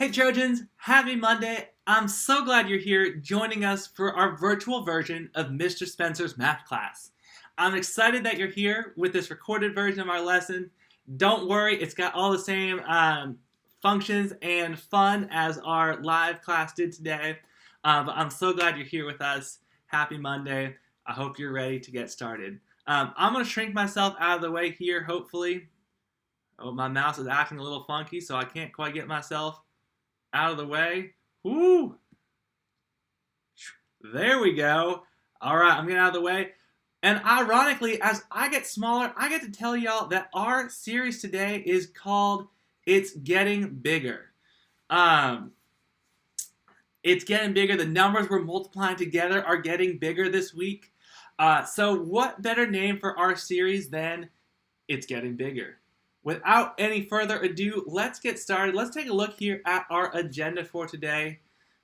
Hey Trojans, happy Monday. I'm so glad you're here joining us for our virtual version of Mr. Spencer's math class. I'm excited that you're here with this recorded version of our lesson. Don't worry, it's got all the same functions and fun as our live class did today. But I'm so glad you're here with us. Happy Monday. I hope you're ready to get started. I'm going to shrink myself out of the way here, hopefully. Oh, my mouse is acting a little funky, so I can't quite get myself out of the way. Woo! There we go. All right, I'm getting out of the way. And ironically, as I get smaller, I get to tell y'all that our series today is called It's Getting Bigger. It's getting bigger. The numbers we're multiplying together are getting bigger this week. So what better name for our series than It's Getting Bigger? Without any further ado, let's get started. Let's take a look here at our agenda for today.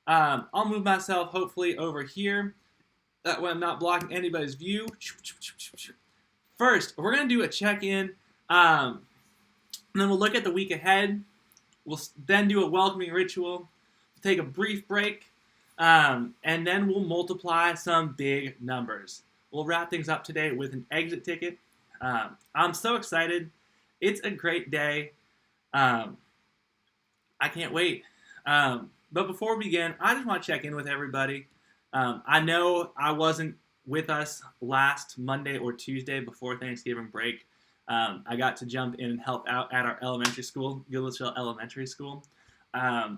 I'll move myself hopefully over here. That way I'm not blocking anybody's view. First, we're going to do a check-in. And then we'll look at the week ahead. We'll then do a welcoming ritual. Take a brief break. And then we'll multiply some big numbers. We'll wrap things up today with an exit ticket. I'm so excited. It's a great day. I can't wait. But before we begin, I just want to check in with everybody. I know I wasn't with us last Monday or Tuesday before Thanksgiving break. I got to jump in and help out at our elementary school, Gillisville Elementary School.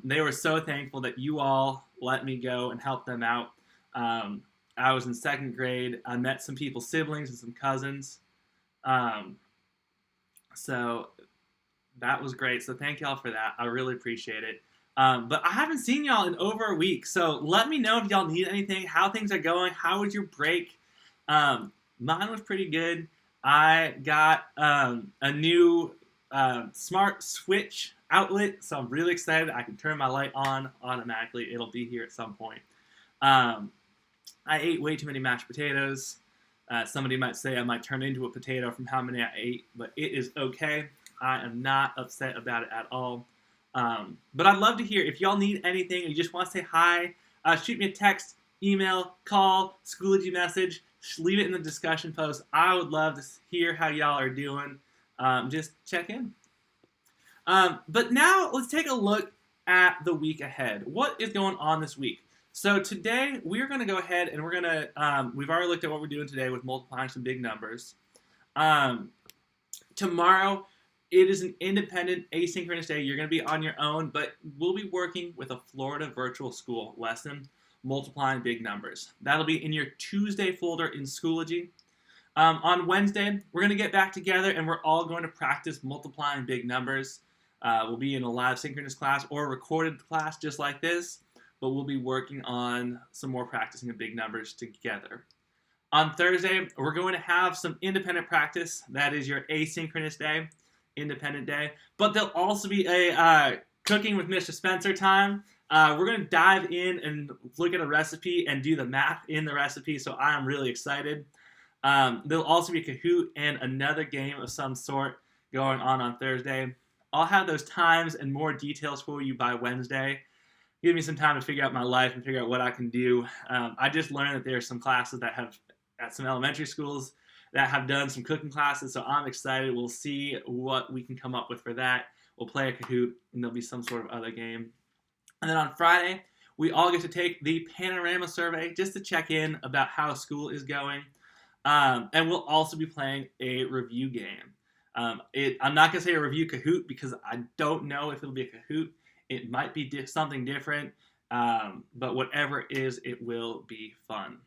They were so thankful that you all let me go and help them out. I was in second grade. I met some people's siblings and some cousins. So that was great. So thank y'all for that. I really appreciate it. But I haven't seen y'all in over a week. So let me know if y'all need anything, how things are going. How was your break? Mine was pretty good. I got a new smart switch outlet. So I'm really excited. I can turn my light on automatically. It'll be here at some point. I ate way too many mashed potatoes. Somebody might say I might turn into a potato from how many I ate, but it is okay. I am not upset about it at all. But I'd love to hear if y'all need anything, or you just want to say hi, shoot me a text, email, call, Schoology message, leave it in the discussion post. I would love to hear how y'all are doing. Just check in. But now let's take a look at the week ahead. What is going on this week? So today we're going to go ahead and we're going to, we've already looked at what we're doing today with multiplying some big numbers. Tomorrow it is an independent asynchronous day. You're going to be on your own, but we'll be working with a Florida virtual school lesson, multiplying big numbers. That'll be in your Tuesday folder in Schoology. On Wednesday, we're going to get back together and we're all going to practice multiplying big numbers. We'll be in a live synchronous class or a recorded class just like this. But we'll be working on some more practicing of big numbers together. On Thursday, we're going to have some independent practice. That is your asynchronous day, independent day. But there'll also be a cooking with Mr. Spencer time. We're going to dive in and look at a recipe and do the math in the recipe, so I'm really excited. There'll also be a Kahoot and another game of some sort going on Thursday. I'll have those times and more details for you by Wednesday. Give me some time to figure out my life and figure out what I can do. I just learned that there are some classes that have, at some elementary schools, that have done some cooking classes, so I'm excited. We'll see what we can come up with for that. We'll play a Kahoot, and there'll be some sort of other game. And then on Friday, we all get to take the Panorama survey just to check in about how school is going. And we'll also be playing a review game. I'm not going to say a review Kahoot because I don't know if it'll be a Kahoot. It might be something different, but whatever it is, it will be fun.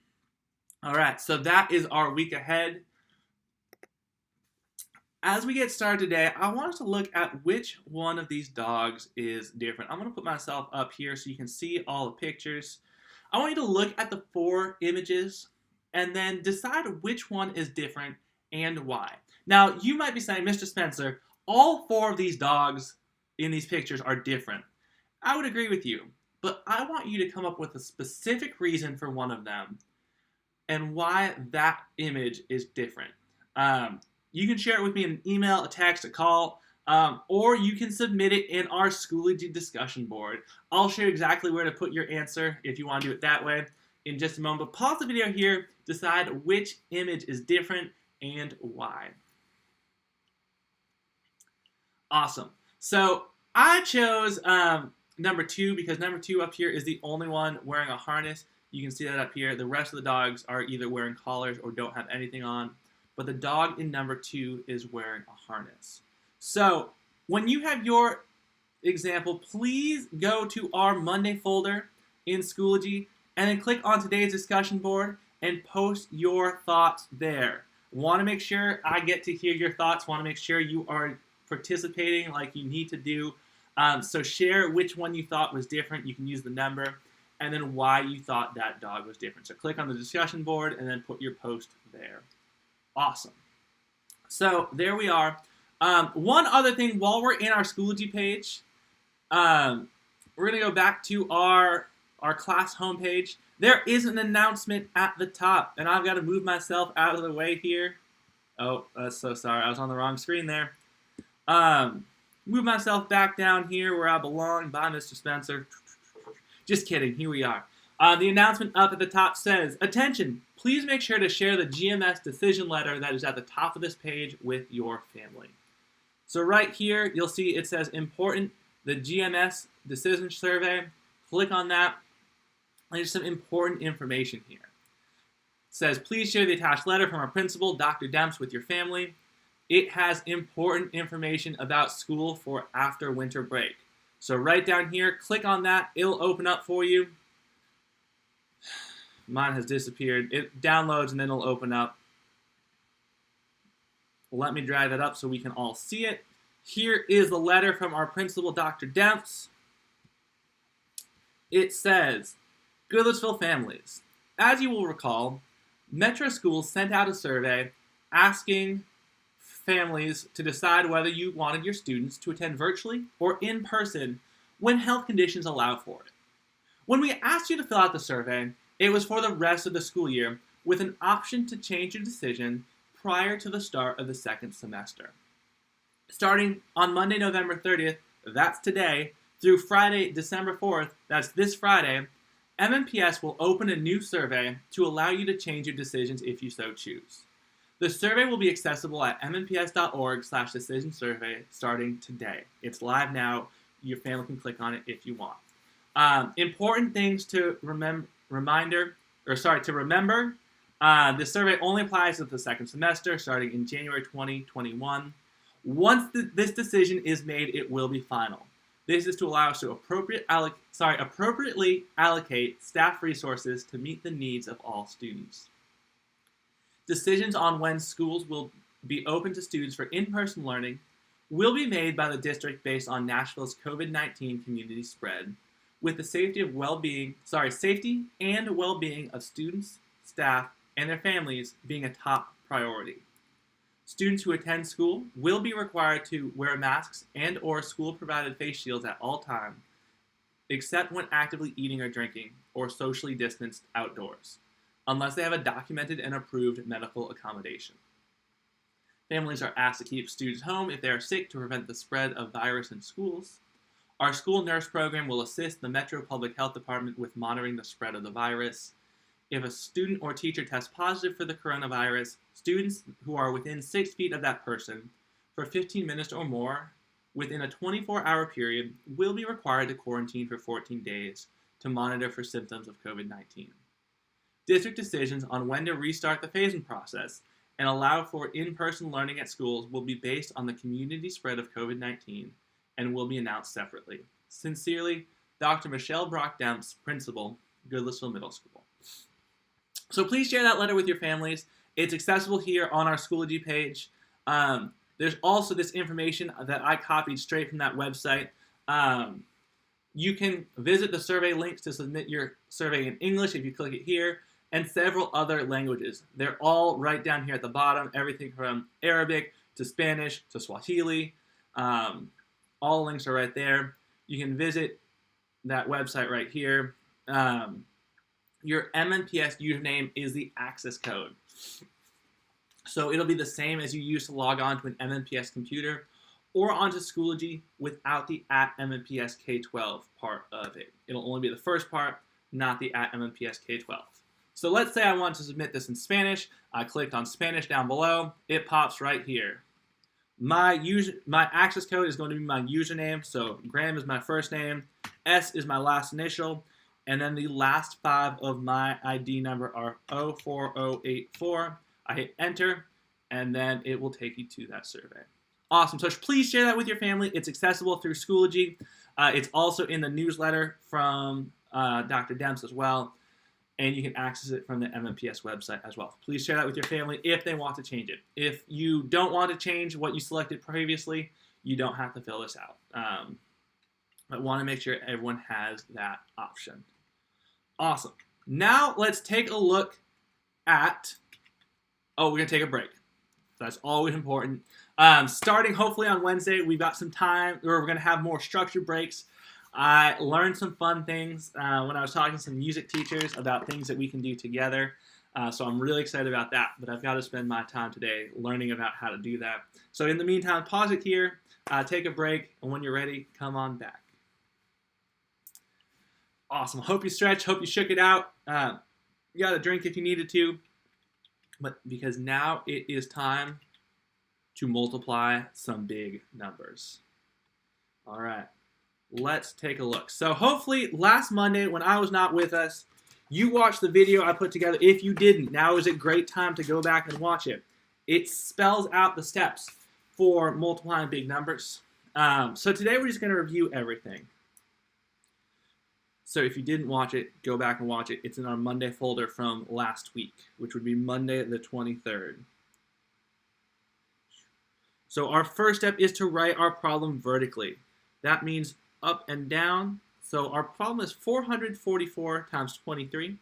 All right, so that is our week ahead. As we get started today, I want us to look at which one of these dogs is different. I'm going to put myself up here so you can see all the pictures. I want you to look at the 4 images and then decide which one is different and why. Now, you might be saying, Mr. Spencer, all 4 of these dogs in these pictures are different. I would agree with you, but I want you to come up with a specific reason for one of them and why that image is different. You can share it with me in an email, a text, a call. Or you can submit it in our Schoology discussion board. I'll share exactly where to put your answer if you want to do it that way in just a moment. But pause the video here, decide which image is different and why. Awesome. So I chose number 2 because number 2 up here is the only one wearing a harness. You can see that up here. The rest of the dogs are either wearing collars or don't have anything on. But the dog in number 2 is wearing a harness. So when you have your example, please go to our Monday folder in Schoology and then click on today's discussion board and post your thoughts there. Want to make sure I get to hear your thoughts. Want to make sure you are participating like you need to do. So share which one you thought was different. You can use the number and then why you thought that dog was different. So click on the discussion board and then put your post there. Awesome. So there we are. One other thing, while we're in our Schoology page, we're going to go back to our class homepage. There is an announcement at the top, and I've got to move myself out of the way here. Oh, so sorry. I was on the wrong screen there. Move myself back down here where I belong. Bye, Mr. Spencer. Just kidding. Here we are. The announcement up at the top says, attention, please make sure to share the GMS decision letter that is at the top of this page with your family. So right here, you'll see it says important, the GMS decision survey. Click on that. There's some important information here. It says, please share the attached letter from our principal, Dr. Demps, with your family. It has important information about school for after winter break. So right down here, click on that. It'll open up for you. Mine has disappeared. It downloads and then it'll open up. Let me drag that up so we can all see it. Here is the letter from our principal, Dr. Demps. It says, Goodlettsville families, as you will recall, Metro Schools sent out a survey asking families to decide whether you wanted your students to attend virtually or in person when health conditions allow for it. When we asked you to fill out the survey, it was for the rest of the school year with an option to change your decision prior to the start of the second semester. Starting on Monday, November 30th, that's today, through Friday, December 4th, that's this Friday, MNPS will open a new survey to allow you to change your decisions if you so choose. The survey will be accessible at mnps.org/decision-survey starting today. It's live now. Your family can click on it if you want. Important things to remember. The survey only applies to the second semester starting in January 2021. Once this decision is made, it will be final. This is to allow us to appropriately allocate staff resources to meet the needs of all students. Decisions on when schools will be open to students for in-person learning will be made by the district based on Nashville's COVID-19 community spread, with the safety and well-being of students, staff, and their families being a top priority. Students who attend school will be required to wear masks and or school-provided face shields at all times, except when actively eating or drinking or socially distanced outdoors, unless they have a documented and approved medical accommodation. Families are asked to keep students home if they are sick to prevent the spread of virus in schools. Our school nurse program will assist the Metro Public Health Department with monitoring the spread of the virus. If a student or teacher tests positive for the coronavirus, students who are within 6 feet of that person for 15 minutes or more within a 24-hour period will be required to quarantine for 14 days to monitor for symptoms of COVID-19. District decisions on when to restart the phasing process and allow for in-person learning at schools will be based on the community spread of COVID-19 and will be announced separately. Sincerely, Dr. Michelle Brock-Demps, Principal, Goodlettsville Middle School. So please share that letter with your families. It's accessible here on our Schoology page. There's also this information that I copied straight from that website. You can visit the survey links to submit your survey in English if you click it here, and several other languages. They're all right down here at the bottom, everything from Arabic to Spanish to Swahili. All the links are right there. You can visit that website right here. Your MNPS username is the access code. So it'll be the same as you use to log on to an MNPS computer. or onto Schoology without the at MNPS K-12 part of it. It'll only be the first part, not the at MNPS K-12. So let's say I want to submit this in Spanish. I clicked on Spanish down below. It pops right here. My access code is going to be my username. So Graham is my first name. S is my last initial. And then the last 5 of my ID number are 04084. I hit enter, and then it will take you to that survey. Awesome. So please share that with your family. It's accessible through Schoology. It's also in the newsletter from Dr. Demps as well. And you can access it from the MNPS website as well. Please share that with your family if they want to change it. If you don't want to change what you selected previously, you don't have to fill this out. I want to make sure everyone has that option. Awesome. Now let's take a look at, we're going to take a break. That's always important. Starting hopefully on Wednesday, we've got some time, or we're going to have more structured breaks. I learned some fun things when I was talking to some music teachers about things that we can do together. So I'm really excited about that, but I've got to spend my time today learning about how to do that. So in the meantime, pause it here, take a break, and when you're ready, come on back. Awesome. Hope you stretch, hope you shook it out. You got a drink if you needed to, but because now it is time to multiply some big numbers. All right. Let's take a look. So hopefully last Monday when I was not with us, you watched the video I put together. If you didn't, now is a great time to go back and watch it. It spells out the steps for multiplying big numbers. So today we're just going to review everything. So if you didn't watch it, go back and watch it. It's in our Monday folder from last week, which would be Monday the 23rd. So our first step is to write our problem vertically. That means up and down. So our problem is 444 times 23.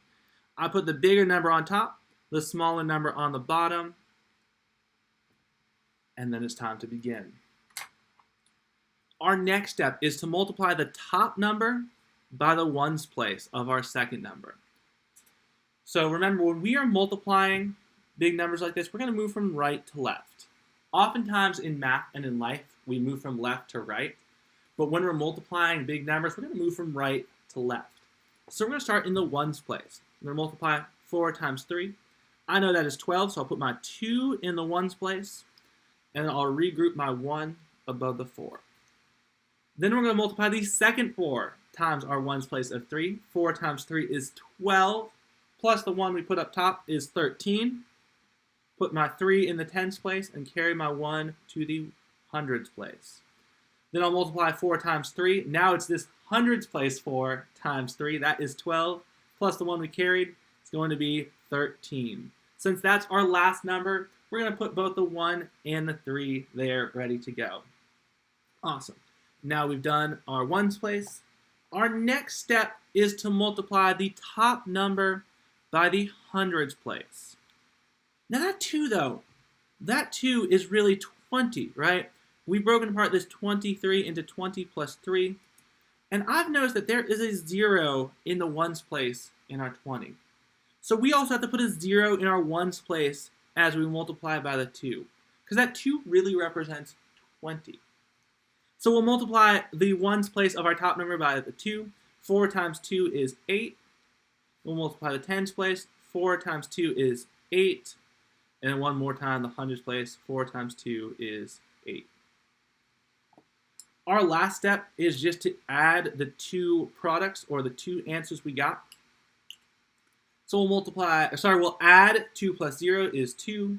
I put the bigger number on top, the smaller number on the bottom, and then it's time to begin. Our next step is to multiply the top number by the ones place of our second number. So remember, when we are multiplying big numbers like this, we're going to move from right to left. Oftentimes in math and in life, we move from left to right. But when we're multiplying big numbers, we're going to move from right to left. So we're going to start in the ones place. I'm going to multiply 4 times 3. I know that is 12, so I'll put my 2 in the ones place, and then I'll regroup my 1 above the 4. Then we're going to multiply the second 4 times our ones place of 3. 4 times 3 is 12, plus the 1 we put up top is 13. Put my 3 in the tens place and carry my 1 to the hundreds place. Then I'll multiply 4 times 3. Now it's this hundreds place 4 times 3. That is 12. Plus the 1 we carried. It's going to be 13. Since that's our last number, we're going to put both the 1 and the 3 there ready to go. Awesome. Now we've done our ones place. Our next step is to multiply the top number by the hundreds place. Now that 2 though, that 2 is really 20, right? We've broken apart this 23 into 20 plus 3. And I've noticed that there is a 0 in the ones place in our 20. So we also have to put a 0 in our ones place as we multiply by the 2. Because that 2 really represents 20. So we'll multiply the ones place of our top number by the 2. 4 times 2 is 8. We'll multiply the tens place. 4 times 2 is 8. And then one more time, the hundreds place. 4 times 2 is 8. Our last step is just to add the 2 products or the 2 answers we got. So we'll add 2 plus 0 is 2.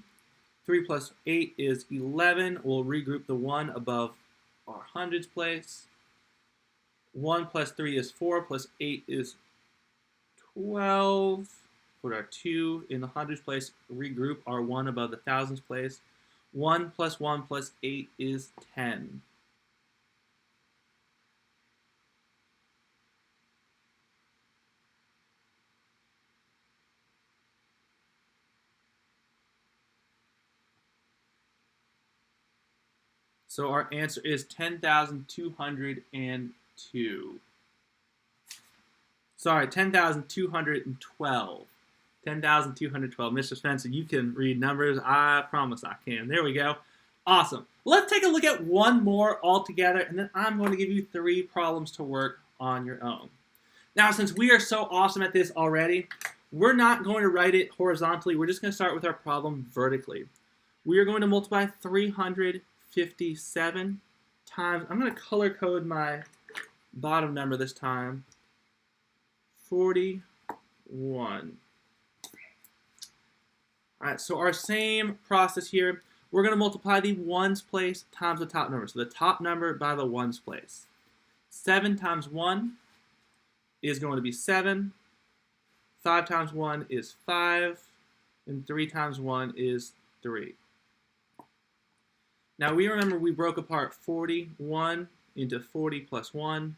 3 plus 8 is 11. We'll regroup the 1 above our hundreds place. 1 plus 3 is 4, plus 8 is 12. Put our 2 in the hundreds place. Regroup our 1 above the thousands place. 1 plus 1 plus 8 is 10. So our answer is 10,202. Sorry, 10,212. 10,212. Mr. Spencer, you can read numbers. I promise I can. There we go. Awesome. Let's take a look at one more altogether, and then I'm going to give you 3 problems to work on your own. Now, since we are so awesome at this already, we're not going to write it horizontally. We're just going to start with our problem vertically. We are going to multiply 357 times, I'm going to color code my bottom number this time, 41. All right, so our same process here. We're going to multiply the ones place times the top number. So the top number by the ones place. 7 times 1 is going to be 7. 5 times 1 is 5. And 3 times 1 is 3. Now we remember we broke apart 41 into 40 plus 1.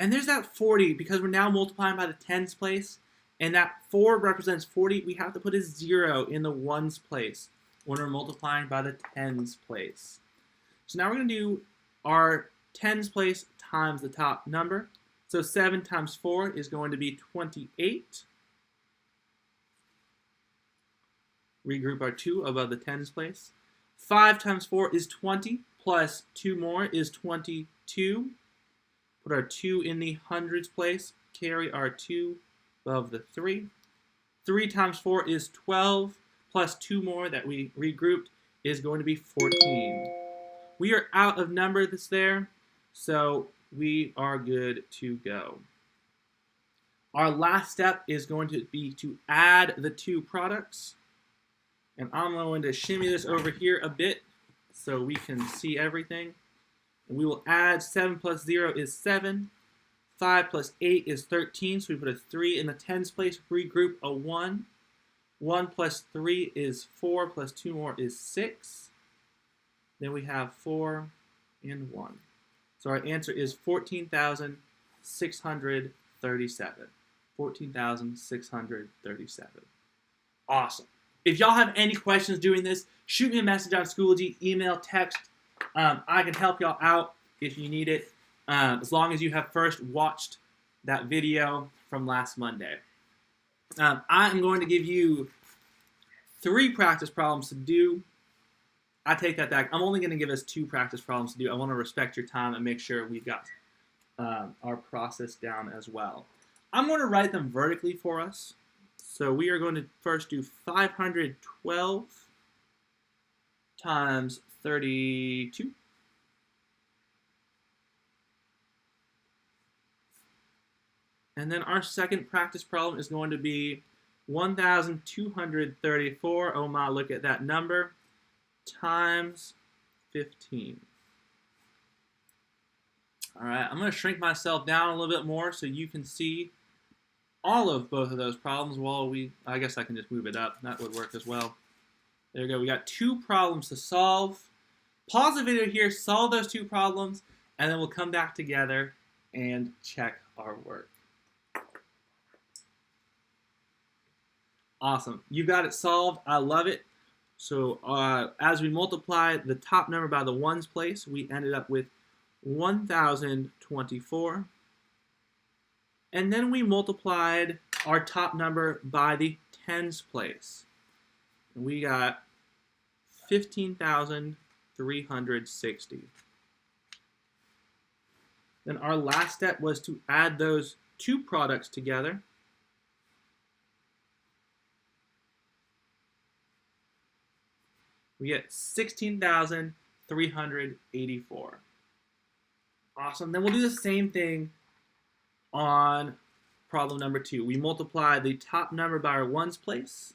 And there's that 40 because we're now multiplying by the tens place. And that 4 represents 40. We have to put a 0 in the ones place when we're multiplying by the tens place. So now we're going to do our tens place times the top number. So 7 times 4 is going to be 28. Regroup our 2 above the tens place. 5 times 4 is 20, plus 2 more is 22. Put our 2 in the hundreds place. Carry our 2 above the 3. 3 times 4 is 12, plus 2 more that we regrouped is going to be 14. We are out of number that's there, so we are good to go. Our last step is going to be to add the 2 products. And I'm going to shimmy this over here a bit so we can see everything. And we will add 7 plus 0 is 7. 5 plus 8 is 13, so we put a 3 in the tens place, regroup a 1. 1 plus 3 is 4, plus 2 more is 6. Then we have 4 and 1. So our answer is 14,637. 14,637. Awesome. If y'all have any questions doing this, shoot me a message on Schoology, email, text. I can help y'all out if you need it, as long as you have first watched that video from last Monday. I'm going to give you 3 practice problems to do. I take that back. I'm only going to give us 2 practice problems to do. I want to respect your time and make sure we've got our process down as well. I'm going to write them vertically for us. So we are going to first do 512 times 32. And then our second practice problem is going to be 1,234, oh my, look at that number, times 15. All right, I'm going to shrink myself down a little bit more so you can see all of both of those problems while I guess I can just move it up. That would work as well. There we go. We got 2 problems to solve. Pause the video here, solve those 2 problems, and then we'll come back together and check our work. Awesome. You got it solved. I love it. So as we multiply the top number by the ones place, we ended up with 1,024. And then we multiplied our top number by the tens place. And we got 15,360. Then our last step was to add those 2 products together. We get 16,384. Awesome. Then we'll do the same thing on problem number 2. We multiply the top number by our ones place,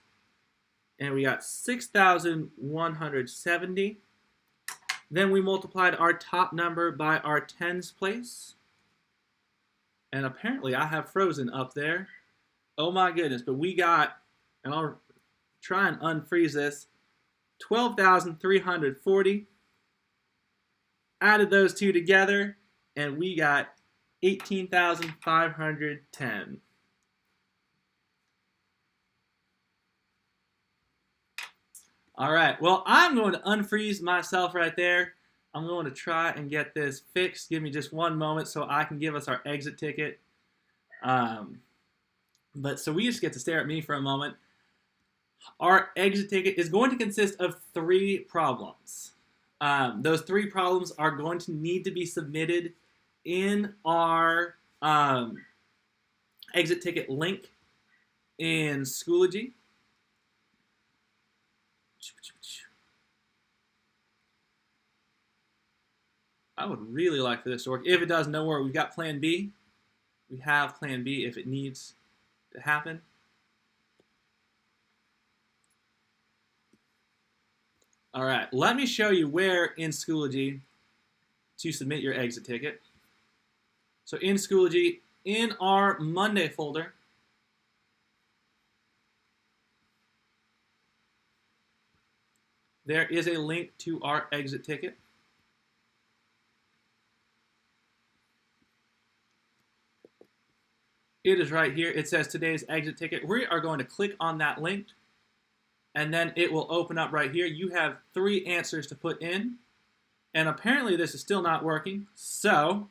and we got 6,170. Then we multiplied our top number by our tens place, and apparently I have frozen up there. Oh my goodness, but we got, and I'll try and unfreeze this, 12,340. Added those 2 together, and we got 18,510. All right, well, I'm going to unfreeze myself right there. I'm going to try and get this fixed. Give me just one moment so I can give us our exit ticket. But so we just get to stare at me for a moment. Our exit ticket is going to consist of 3 problems. Those 3 problems are going to need to be submitted in our exit ticket link in Schoology. I would really like for this to work. If it doesn't, don't worry. We've got Plan B. We have Plan B if it needs to happen. All right, let me show you where in Schoology to submit your exit ticket. So in Schoology, in our Monday folder, there is a link to our exit ticket. It is right here. It says today's exit ticket. We are going to click on that link, and then it will open up right here. You have 3 answers to put in, and apparently this is still not working. So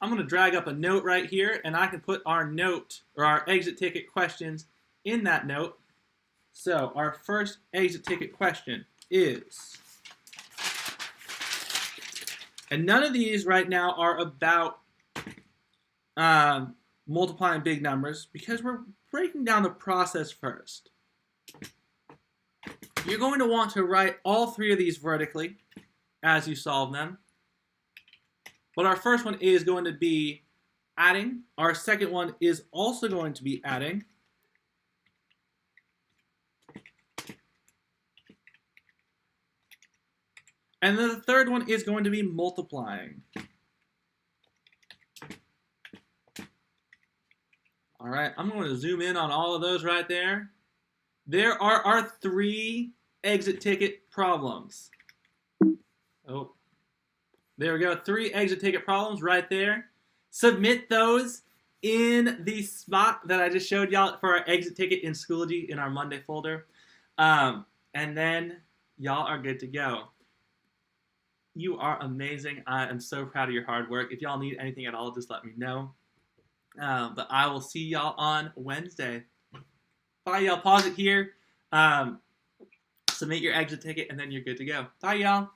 I'm going to drag up a note right here, and I can put our note or our exit ticket questions in that note. So our first exit ticket question is, and none of these right now are about multiplying big numbers because we're breaking down the process first. You're going to want to write all 3 of these vertically as you solve them. But our first one is going to be adding. Our second one is also going to be adding. And then the third one is going to be multiplying. All right, I'm going to zoom in on all of those right there. There are our 3 exit ticket problems. Oh, there we go. 3 exit ticket problems right there. Submit those in the spot that I just showed y'all for our exit ticket in Schoology in our Monday folder. And then y'all are good to go. You are amazing. I am so proud of your hard work. If y'all need anything at all, just let me know. But I will see y'all on Wednesday. Bye, y'all. Pause it here. Submit your exit ticket, and then you're good to go. Bye, y'all.